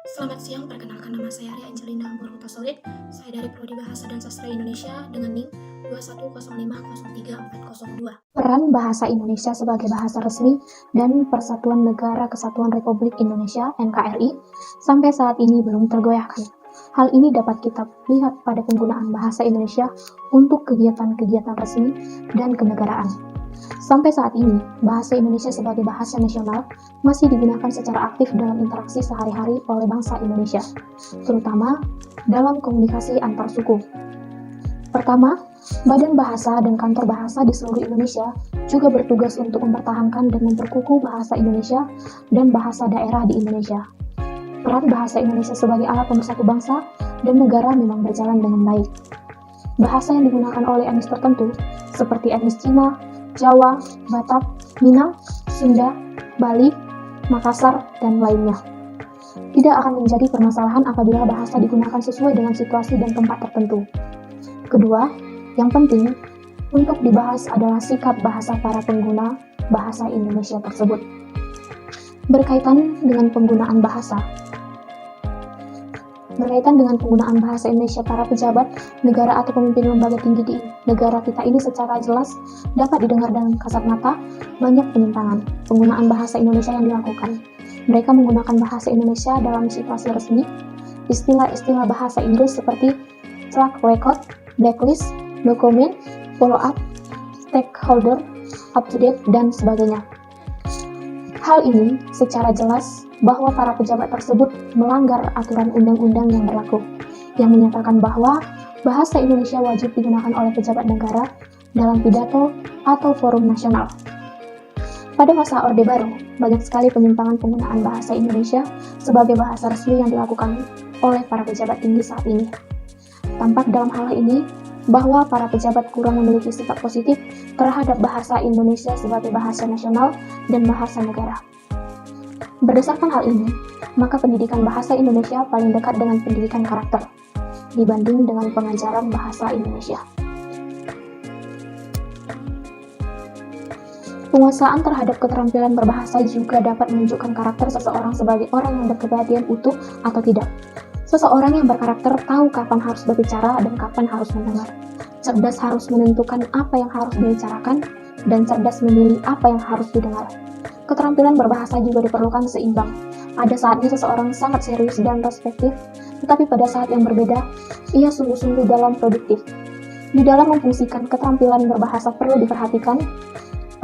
Selamat siang, perkenalkan nama saya Arya Angelina Solid. Saya dari Prodi Bahasa dan Sastra Indonesia dengan NIM 210503402. Peran bahasa Indonesia sebagai bahasa resmi dan Persatuan Negara Kesatuan Republik Indonesia (NKRI) sampai saat ini belum tergoyahkan. Hal ini dapat kita lihat pada penggunaan bahasa Indonesia untuk kegiatan-kegiatan resmi dan kenegaraan. Sampai saat ini, bahasa Indonesia sebagai bahasa nasional masih digunakan secara aktif dalam interaksi sehari-hari oleh bangsa Indonesia, terutama dalam komunikasi antar suku. Pertama, Badan Bahasa dan Kantor Bahasa di seluruh Indonesia juga bertugas untuk mempertahankan dan memperkukuh bahasa Indonesia dan bahasa daerah di Indonesia. Peran bahasa Indonesia sebagai alat pemersatu bangsa dan negara memang berjalan dengan baik. Bahasa yang digunakan oleh etnis tertentu, seperti etnis Cina, Jawa, Batak, Minang, Sunda, Bali, Makassar, dan lainnya, tidak akan menjadi permasalahan apabila bahasa digunakan sesuai dengan situasi dan tempat tertentu. Kedua, yang penting untuk dibahas adalah sikap bahasa para pengguna bahasa Indonesia tersebut. Berkaitan dengan penggunaan bahasa Indonesia para pejabat negara atau pemimpin lembaga tinggi di negara kita ini secara jelas dapat didengar dan kasat mata banyak penyimpangan penggunaan bahasa Indonesia yang dilakukan. Mereka menggunakan bahasa Indonesia dalam situasi resmi, istilah-istilah bahasa Inggris seperti track record, blacklist, no comment, follow up, stakeholder, up to date, dan sebagainya. Hal ini secara jelas bahwa para pejabat tersebut melanggar aturan undang-undang yang berlaku, yang menyatakan bahwa bahasa Indonesia wajib digunakan oleh pejabat negara dalam pidato atau forum nasional. Pada masa Orde Baru, banyak sekali penyimpangan penggunaan bahasa Indonesia sebagai bahasa resmi yang dilakukan oleh para pejabat tinggi saat ini. Tampak dalam hal ini bahwa para pejabat kurang memiliki sikap positif terhadap bahasa Indonesia sebagai bahasa nasional dan bahasa negara. Berdasarkan hal ini, maka pendidikan bahasa Indonesia paling dekat dengan pendidikan karakter dibanding dengan pengajaran bahasa Indonesia. Penguasaan terhadap keterampilan berbahasa juga dapat menunjukkan karakter seseorang sebagai orang yang berkepribadian utuh atau tidak. Seseorang yang berkarakter tahu kapan harus berbicara dan kapan harus mendengar. Cerdas harus menentukan apa yang harus dibicarakan dan cerdas memilih apa yang harus didengar. Keterampilan berbahasa juga diperlukan seimbang. Ada saatnya seseorang sangat serius dan respektif, tetapi pada saat yang berbeda, ia sungguh-sungguh dalam produktif. Di dalam memfungsikan keterampilan berbahasa perlu diperhatikan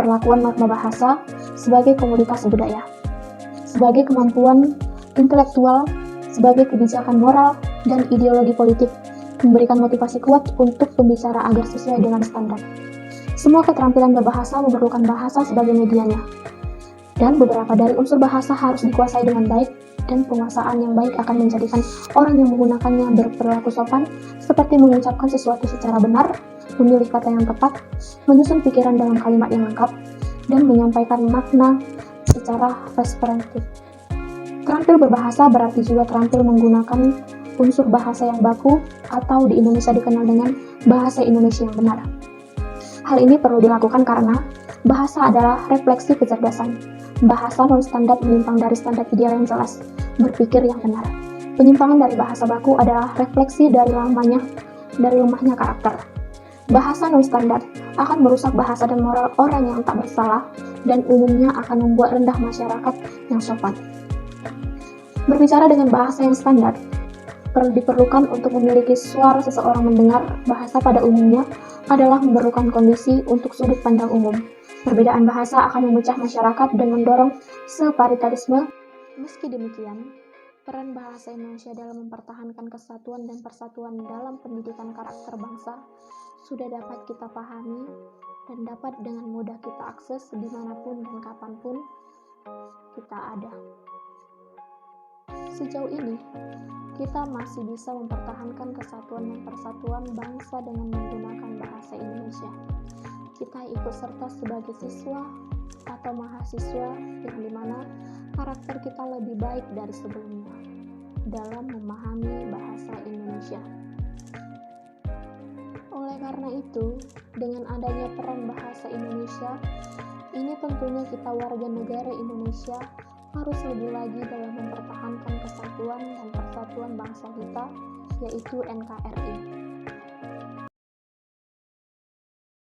perlakuan norma bahasa sebagai komoditas budaya, sebagai kemampuan intelektual, sebagai kebijakan moral dan ideologi politik, memberikan motivasi kuat untuk pembicara agar sesuai dengan standar. Semua keterampilan berbahasa memerlukan bahasa sebagai medianya, dan beberapa dari unsur bahasa harus dikuasai dengan baik, dan penguasaan yang baik akan menjadikan orang yang menggunakannya berperilaku sopan, seperti mengucapkan sesuatu secara benar, memilih kata yang tepat, menyusun pikiran dalam kalimat yang lengkap, dan menyampaikan makna secara representatif. Terampil berbahasa berarti juga terampil menggunakan unsur bahasa yang baku atau di Indonesia dikenal dengan bahasa Indonesia yang benar. Hal ini perlu dilakukan karena bahasa adalah refleksi kecerdasan. Bahasa non-standar menyimpang dari standar ideal yang jelas, berpikir yang benar. Penyimpangan dari bahasa baku adalah refleksi dari lemahnya karakter. Bahasa non-standar akan merusak bahasa dan moral orang yang tak bersalah dan umumnya akan membuat rendah masyarakat yang sopan. Berbicara dengan bahasa yang standar diperlukan untuk memiliki suara seseorang mendengar. Bahasa pada umumnya adalah memerlukan kondisi untuk sudut pandang umum. Perbedaan bahasa akan memecah masyarakat dan mendorong separitarisme. Meski demikian, peran bahasa Indonesia dalam mempertahankan kesatuan dan persatuan dalam pendidikan karakter bangsa sudah dapat kita pahami dan dapat dengan mudah kita akses dimanapun dan kapanpun kita ada. Sejauh ini, kita masih bisa mempertahankan kesatuan dan persatuan bangsa dengan menggunakan bahasa Indonesia. Kita ikut serta sebagai siswa atau mahasiswa yang dimana karakter kita lebih baik dari sebelumnya dalam memahami bahasa Indonesia. Oleh karena itu, dengan adanya peran bahasa Indonesia, ini tentunya kita warga negara Indonesia harus lebih lagi dalam mempertahankan kesatuan persatuan bangsa kita, yaitu NKRI.